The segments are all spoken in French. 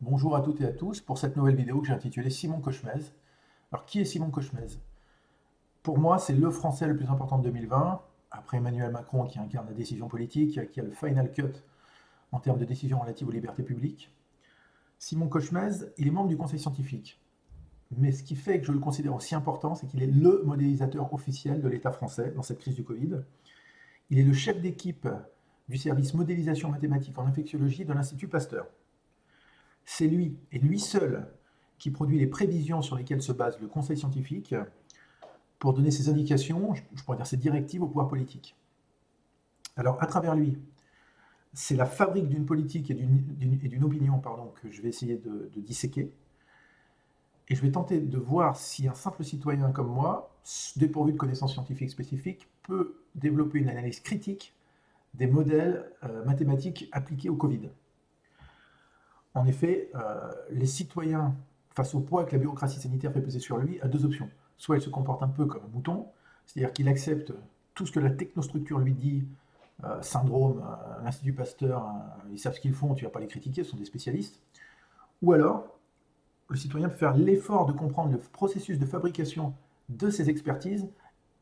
Bonjour à toutes et à tous pour cette nouvelle vidéo que j'ai intitulée Simon Cochemez. Alors qui est Simon Cochemez? Pour moi, c'est le Français le plus important de 2020, après Emmanuel Macron qui incarne la décision politique, qui a le final cut en termes de décisions relatives aux libertés publiques. Simon Cochemez, il est membre du conseil scientifique. Mais ce qui fait que je le considère aussi important, c'est qu'il est le modélisateur officiel de l'État français dans cette crise du Covid. Il est le chef d'équipe du service modélisation mathématique en infectiologie de l'Institut Pasteur. C'est lui, et lui seul, qui produit les prévisions sur lesquelles se base le conseil scientifique pour donner ses indications, je pourrais dire ses directives au pouvoir politique. Alors, à travers lui, c'est la fabrique d'une politique et d'une opinion que je vais essayer de disséquer. Et je vais tenter de voir si un simple citoyen comme moi, dépourvu de connaissances scientifiques spécifiques, peut développer une analyse critique des modèles mathématiques appliqués au Covid. En effet, les citoyens, face au poids que la bureaucratie sanitaire fait peser sur lui, a deux options. Soit il se comporte un peu comme un mouton, c'est-à-dire qu'il accepte tout ce que la technostructure lui dit, syndrome, l'Institut Pasteur, ils savent ce qu'ils font, tu ne vas pas les critiquer, ce sont des spécialistes. Ou alors, le citoyen peut faire l'effort de comprendre le processus de fabrication de ces expertises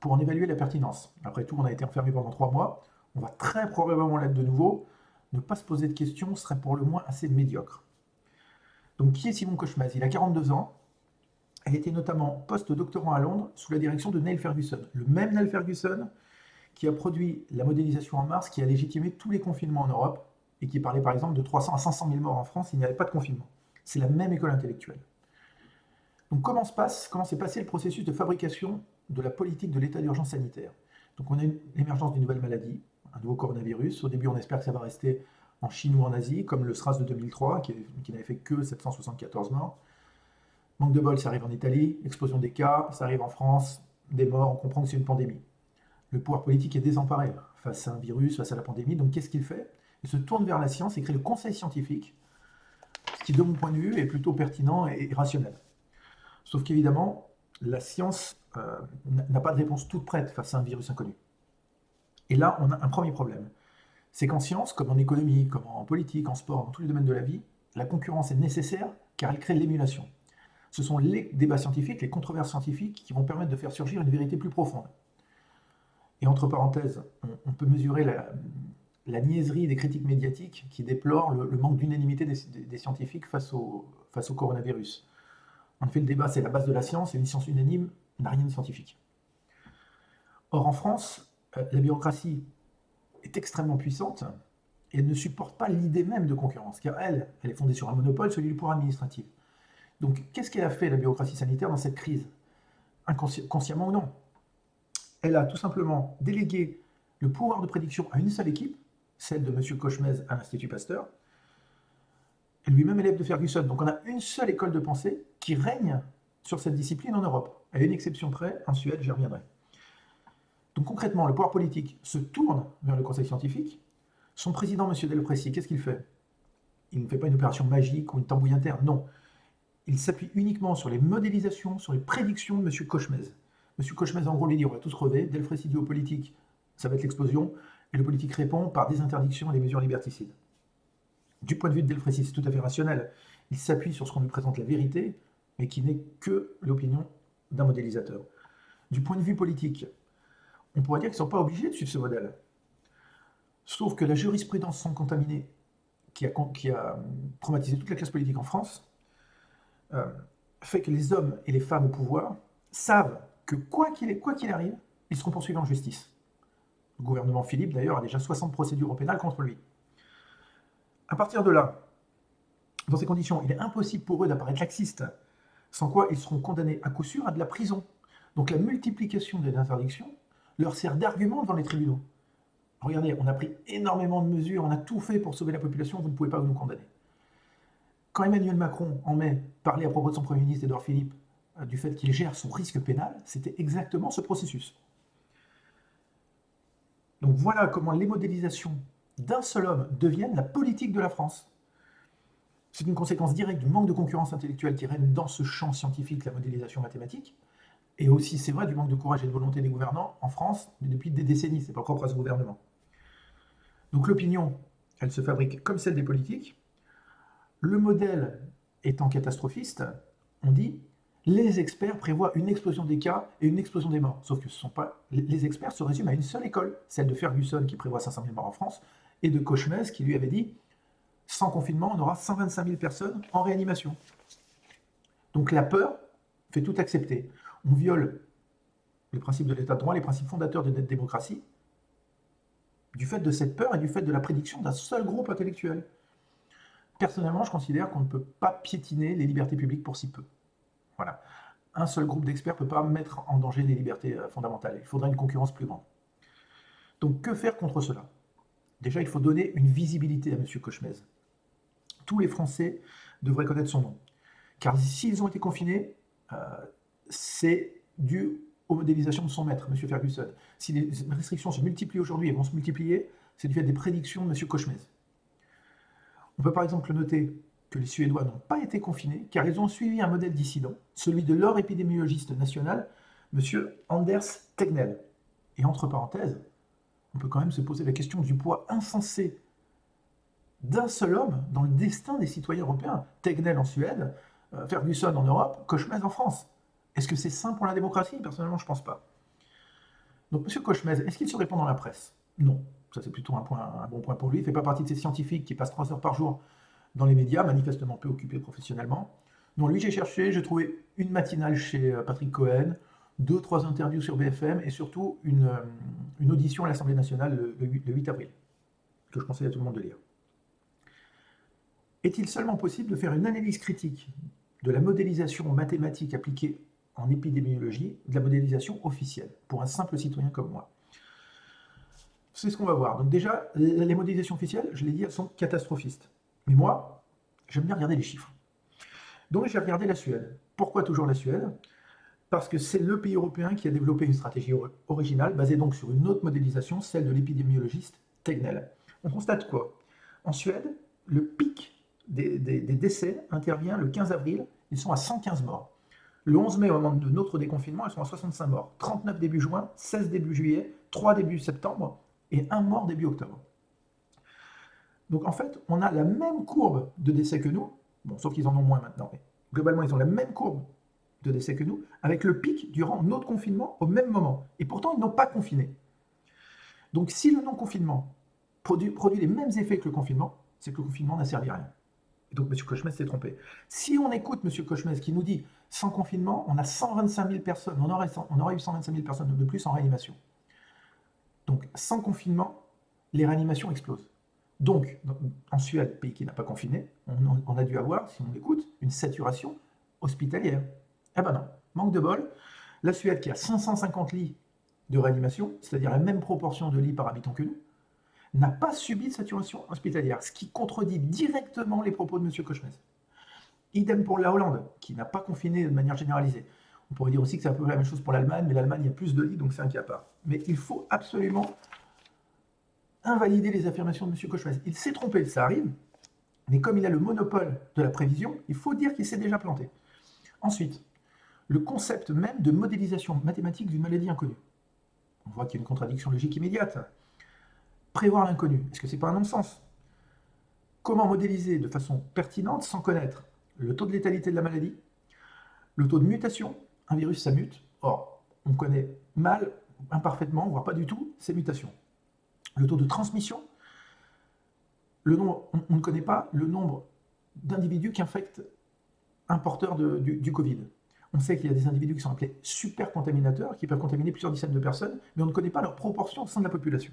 pour en évaluer la pertinence. Après tout, on a été enfermé pendant 3 mois, on va très probablement l'être de nouveau. Ne pas se poser de questions serait pour le moins assez médiocre. Donc qui est Simon Cochemez? Il a 42 ans, a été notamment post-doctorant à Londres sous la direction de Neil Ferguson. Le même Neil Ferguson qui a produit la modélisation en Mars, qui a légitimé tous les confinements en Europe, et qui parlait par exemple de 300 à 500 000 morts en France s'il n'y avait pas de confinement. C'est la même école intellectuelle. Donc comment s'est passé le processus de fabrication de la politique de l'état d'urgence sanitaire? Donc on a l'émergence d'une nouvelle maladie, un nouveau coronavirus. Au début, on espère que ça va rester en Chine ou en Asie, comme le SRAS de 2003, qui n'avait fait que 774 morts. Manque de bol, ça arrive en Italie, explosion des cas, ça arrive en France, des morts, on comprend que c'est une pandémie. Le pouvoir politique est désemparé face à un virus, face à la pandémie, donc qu'est-ce qu'il fait? Il se tourne vers la science et crée le conseil scientifique, ce qui, de mon point de vue, est plutôt pertinent et rationnel. Sauf qu'évidemment, la science n'a pas de réponse toute prête face à un virus inconnu. Et là, on a un premier problème. C'est qu'en science, comme en économie, comme en politique, en sport, dans tous les domaines de la vie, la concurrence est nécessaire car elle crée l'émulation. Ce sont les débats scientifiques, les controverses scientifiques qui vont permettre de faire surgir une vérité plus profonde. Et entre parenthèses, on peut mesurer la niaiserie des critiques médiatiques qui déplorent le manque d'unanimité des scientifiques face au coronavirus. En effet, le débat, c'est la base de la science, et une science unanime n'a rien de scientifique. Or, en France, la bureaucratie est extrêmement puissante et elle ne supporte pas l'idée même de concurrence, car elle est fondée sur un monopole, celui du pouvoir administratif. Donc, qu'est-ce qu'elle a fait, la bureaucratie sanitaire, dans cette crise? Consciemment ou non? Elle a tout simplement délégué le pouvoir de prédiction à une seule équipe, celle de M. Cochemez à l'Institut Pasteur, et lui-même élève de Ferguson. Donc on a une seule école de pensée qui règne sur cette discipline en Europe. À une exception près, en Suède, j'y reviendrai. Donc concrètement, le pouvoir politique se tourne vers le conseil scientifique. Son président, M. Delfrécy, qu'est-ce qu'il fait? Il ne fait pas une opération magique ou une tambouille interne, non. Il s'appuie uniquement sur les modélisations, sur les prédictions de M. Cochemez. M. Cochemez, en gros, lui dit on va tous crever. Delfrécy dit au politique ça va être l'explosion. Et le politique répond par des interdictions et des mesures liberticides. Du point de vue de Delfrécy, c'est tout à fait rationnel. Il s'appuie sur ce qu'on lui présente la vérité, mais qui n'est que l'opinion d'un modélisateur. Du point de vue politique, on pourrait dire qu'ils ne sont pas obligés de suivre ce modèle. Sauf que la jurisprudence sans contaminer, qui a traumatisé toute la classe politique en France, fait que les hommes et les femmes au pouvoir savent que quoi qu'il arrive, ils seront poursuivis en justice. Le gouvernement Philippe, d'ailleurs, a déjà 60 procédures au pénal contre lui. À partir de là, dans ces conditions, il est impossible pour eux d'apparaître laxistes, sans quoi ils seront condamnés à coup sûr à de la prison. Donc la multiplication des interdictions leur sert d'argument devant les tribunaux. Regardez, on a pris énormément de mesures, on a tout fait pour sauver la population, vous ne pouvez pas nous condamner. Quand Emmanuel Macron, en mai, parlait à propos de son Premier ministre Édouard Philippe, du fait qu'il gère son risque pénal, c'était exactement ce processus. Donc voilà comment les modélisations d'un seul homme deviennent la politique de la France. C'est une conséquence directe du manque de concurrence intellectuelle qui règne dans ce champ scientifique, la modélisation mathématique, et aussi, c'est vrai, du manque de courage et de volonté des gouvernants en France depuis des décennies, c'est pas propre à ce gouvernement. Donc l'opinion, elle se fabrique comme celle des politiques. Le modèle étant catastrophiste, on dit les experts prévoient une explosion des cas et une explosion des morts. Sauf que ce sont pas, les experts se résument à une seule école, celle de Ferguson qui prévoit 500 000 morts en France, et de Kochmez qui lui avait dit sans confinement, on aura 125 000 personnes en réanimation. Donc la peur fait tout accepter. On viole les principes de l'état de droit, les principes fondateurs de notre démocratie, du fait de cette peur et du fait de la prédiction d'un seul groupe intellectuel. Personnellement, je considère qu'on ne peut pas piétiner les libertés publiques pour si peu. Voilà. Un seul groupe d'experts ne peut pas mettre en danger les libertés fondamentales. Il faudrait une concurrence plus grande. Donc que faire contre cela? Déjà, il faut donner une visibilité à M. Kochmez. Tous les Français devraient connaître son nom. Car s'ils ont été confinés, c'est dû aux modélisations de son maître, M. Ferguson. Si les restrictions se multiplient aujourd'hui et vont se multiplier, c'est du fait des prédictions de M. Kochmez. On peut par exemple noter que les Suédois n'ont pas été confinés car ils ont suivi un modèle dissident, celui de leur épidémiologiste national, M. Anders Tegnell. Et entre parenthèses, on peut quand même se poser la question du poids insensé d'un seul homme dans le destin des citoyens européens. Tegnell en Suède, Ferguson en Europe, Kochmez en France. Est-ce que c'est sain pour la démocratie? Personnellement, je ne pense pas. Donc, M. Kochmez, est-ce qu'il se répand dans la presse? Non. Ça, c'est plutôt un bon point pour lui. Il ne fait pas partie de ces scientifiques qui passent 3 heures par jour dans les médias, manifestement peu occupés professionnellement. Non, lui, j'ai cherché, j'ai trouvé une matinale chez Patrick Cohen, 2-3 interviews sur BFM et surtout une audition à l'Assemblée nationale le 8 avril, que je conseille à tout le monde de lire. Est-il seulement possible de faire une analyse critique de la modélisation mathématique appliquée en épidémiologie, de la modélisation officielle, pour un simple citoyen comme moi? C'est ce qu'on va voir. Donc déjà, les modélisations officielles, je l'ai dit, elles sont catastrophistes. Mais moi, j'aime bien regarder les chiffres. Donc j'ai regardé la Suède. Pourquoi toujours la Suède? Parce que c'est le pays européen qui a développé une stratégie originale, basée donc sur une autre modélisation, celle de l'épidémiologiste Tegnell. On constate quoi? En Suède, le pic des décès intervient le 15 avril, ils sont à 115 morts. Le 11 mai, au moment de notre déconfinement, ils sont à 65 morts. 39 début juin, 16 début juillet, 3 début septembre et 1 mort début octobre. Donc en fait, on a la même courbe de décès que nous, bon, sauf qu'ils en ont moins maintenant, mais globalement, ils ont la même courbe de décès que nous, avec le pic durant notre confinement au même moment. Et pourtant, ils n'ont pas confiné. Donc si le non-confinement produit les mêmes effets que le confinement, c'est que le confinement n'a servi à rien. Et donc M. Kochmez s'est trompé. Si on écoute M. Kochmez qui nous dit sans confinement, on a 125 000 personnes, on aurait eu 125 000 personnes de plus en réanimation. Donc sans confinement, les réanimations explosent. Donc, en Suède, pays qui n'a pas confiné, on a dû avoir, si on l'écoute, une saturation hospitalière. Eh ben non, manque de bol. La Suède, qui a 550 lits de réanimation, c'est-à-dire la même proportion de lits par habitant que nous, n'a pas subi de saturation hospitalière, ce qui contredit directement les propos de M. Kochmez. Idem pour la Hollande, qui n'a pas confiné de manière généralisée. On pourrait dire aussi que c'est un peu la même chose pour l'Allemagne, mais l'Allemagne, il y a plus de lits, donc c'est un cas à part. Mais il faut absolument invalider les affirmations de M. Kochmez. Il s'est trompé, ça arrive, mais comme il a le monopole de la prévision, il faut dire qu'il s'est déjà planté. Ensuite, le concept même de modélisation mathématique d'une maladie inconnue. On voit qu'il y a une contradiction logique immédiate. Prévoir l'inconnu, est-ce que c'est pas un non-sens? Comment modéliser de façon pertinente sans connaître le taux de létalité de la maladie, le taux de mutation? Un virus, ça mute. Or, on connaît mal, imparfaitement, voire pas du tout, ces mutations. Le taux de transmission, on ne connaît pas le nombre d'individus qui infectent un porteur du Covid. On sait qu'il y a des individus qui sont appelés super contaminateurs, qui peuvent contaminer plusieurs dizaines de personnes, mais on ne connaît pas leur proportion au sein de la population.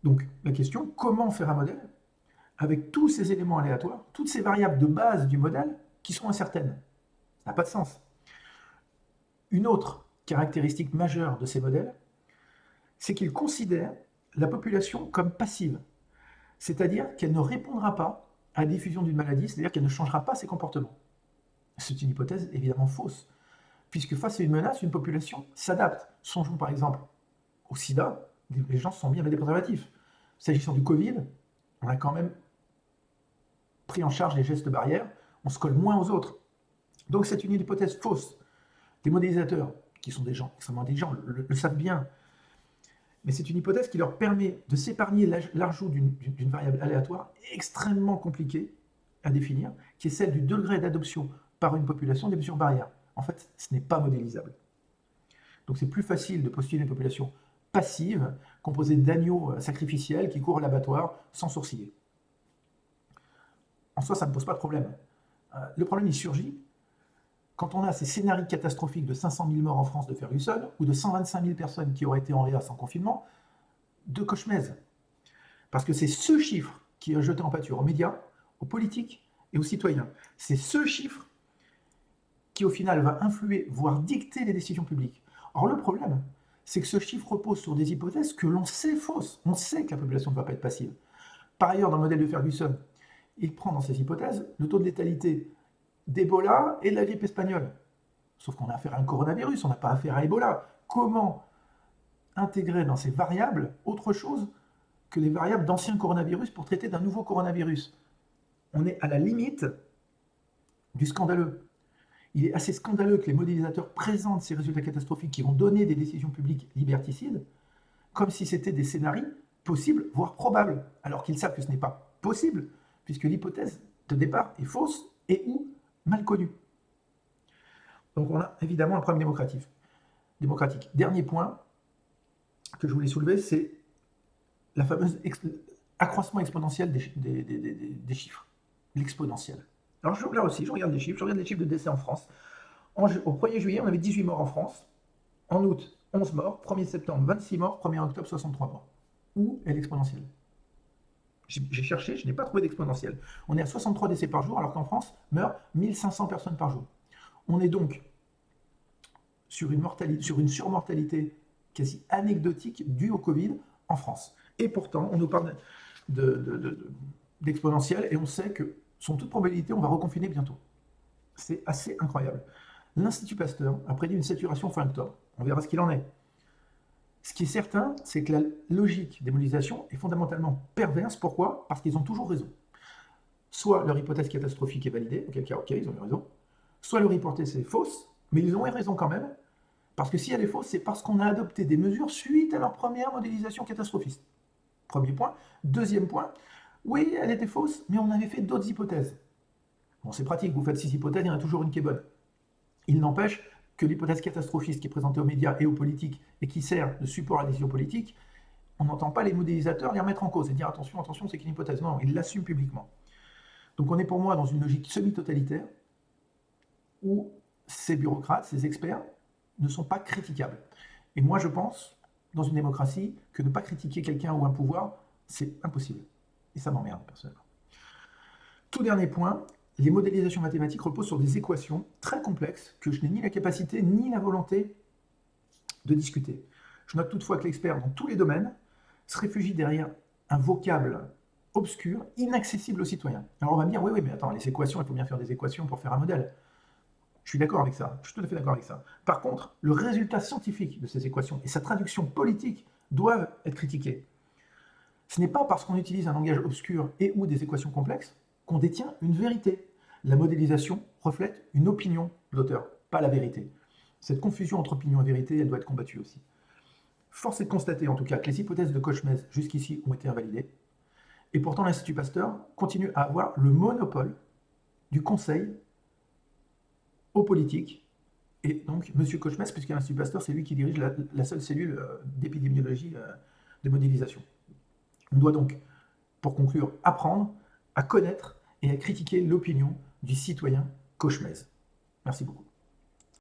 Donc, la question, comment faire un modèle avec tous ces éléments aléatoires, toutes ces variables de base du modèle qui sont incertaines? Ça n'a pas de sens. Une autre caractéristique majeure de ces modèles, c'est qu'ils considèrent la population comme passive, c'est-à-dire qu'elle ne répondra pas à la diffusion d'une maladie, c'est-à-dire qu'elle ne changera pas ses comportements. C'est une hypothèse évidemment fausse, puisque face à une menace, une population s'adapte. Songeons par exemple au sida, les gens se sont mis avec des préservatifs. S'agissant du Covid, on a quand même pris en charge les gestes barrières, on se colle moins aux autres. Donc c'est une hypothèse fausse. Les modélisateurs, qui sont des gens extrêmement intelligents, le savent bien, mais c'est une hypothèse qui leur permet de s'épargner l'ajout d'une variable aléatoire extrêmement compliquée à définir, qui est celle du degré d'adoption par une population des mesures barrières. En fait, ce n'est pas modélisable. Donc c'est plus facile de postuler une population passive, composée d'agneaux sacrificiels qui courent à l'abattoir sans sourciller. En soi, ça ne pose pas de problème. Le problème, il surgit quand on a ces scénarios catastrophiques de 500 000 morts en France de Ferguson, ou de 125 000 personnes qui auraient été en réa sans confinement, de Cauchemez. Parce que c'est ce chiffre qui a jeté en pâture aux médias, aux politiques et aux citoyens. C'est ce chiffre qui, au final, va influer, voire dicter les décisions publiques. Or, le problème, c'est que ce chiffre repose sur des hypothèses que l'on sait fausses. On sait que la population ne va pas être passive. Par ailleurs, dans le modèle de Ferguson, il prend dans ces hypothèses le taux de létalité d'Ebola et de la grippe espagnole. Sauf qu'on a affaire à un coronavirus, on n'a pas affaire à Ebola. Comment intégrer dans ces variables autre chose que les variables d'anciens coronavirus pour traiter d'un nouveau coronavirus? On est à la limite du scandaleux. Il est assez scandaleux que les modélisateurs présentent ces résultats catastrophiques qui vont donner des décisions publiques liberticides comme si c'était des scénarios possibles, voire probables, alors qu'ils savent que ce n'est pas possible, puisque l'hypothèse de départ est fausse et ou mal connue. Donc on a évidemment un problème démocratique. Dernier point que je voulais soulever, c'est la fameuse accroissement exponentiel des chiffres, l'exponentiel. Alors là aussi, je regarde les chiffres de décès en France. Au 1er juillet, on avait 18 morts en France. En août, 11 morts. 1er septembre, 26 morts. 1er octobre, 63 morts. Où est l'exponentiel? J'ai cherché, je n'ai pas trouvé d'exponentiel. On est à 63 décès par jour, alors qu'en France, meurent 1500 personnes par jour. On est donc sur une surmortalité quasi anecdotique due au Covid en France. Et pourtant, on nous parle d'exponentiel et on sait que, sans toute probabilité, on va reconfiner bientôt. C'est assez incroyable. L'Institut Pasteur a prédit une saturation fin octobre. On verra ce qu'il en est. Ce qui est certain, c'est que la logique des modélisations est fondamentalement perverse. Pourquoi? Parce qu'ils ont toujours raison. Soit leur hypothèse catastrophique est validée, auquel cas, ok, ils ont eu raison. Soit leur hypothèse est fausse, mais ils ont eu raison quand même. Parce que si elle est fausse, c'est parce qu'on a adopté des mesures suite à leur première modélisation catastrophiste. Premier point. Deuxième point, oui, elle était fausse, mais on avait fait d'autres hypothèses. Bon, c'est pratique, vous faites 6 hypothèses, il y en a toujours une qui est bonne. Il n'empêche que l'hypothèse catastrophiste qui est présentée aux médias et aux politiques et qui sert de support à la décision politique, on n'entend pas les modélisateurs les remettre en cause et dire attention, attention, c'est qu'une hypothèse. Non, ils l'assument publiquement. Donc on est pour moi dans une logique semi-totalitaire où ces bureaucrates, ces experts, ne sont pas critiquables. Et moi je pense, dans une démocratie, que ne pas critiquer quelqu'un ou un pouvoir, c'est impossible. Et ça m'emmerde personnellement. Tout dernier point, les modélisations mathématiques reposent sur des équations très complexes que je n'ai ni la capacité ni la volonté de discuter. Je note toutefois que l'expert dans tous les domaines se réfugie derrière un vocable obscur, inaccessible aux citoyens. Alors on va me dire, oui, mais attends, les équations, il faut bien faire des équations pour faire un modèle. Je suis d'accord avec ça, je suis tout à fait d'accord avec ça. Par contre, le résultat scientifique de ces équations et sa traduction politique doivent être critiqués. Ce n'est pas parce qu'on utilise un langage obscur et ou des équations complexes qu'on détient une vérité. La modélisation reflète une opinion de l'auteur, pas la vérité. Cette confusion entre opinion et vérité, elle doit être combattue aussi. Force est de constater en tout cas que les hypothèses de Cauchemez jusqu'ici ont été invalidées, et pourtant l'Institut Pasteur continue à avoir le monopole du conseil aux politiques, et donc M. Cauchemez, puisque l'Institut Pasteur, c'est lui qui dirige la seule cellule d'épidémiologie de modélisation. On doit donc, pour conclure, apprendre à connaître et à critiquer l'opinion du citoyen Cauchemez. Merci beaucoup.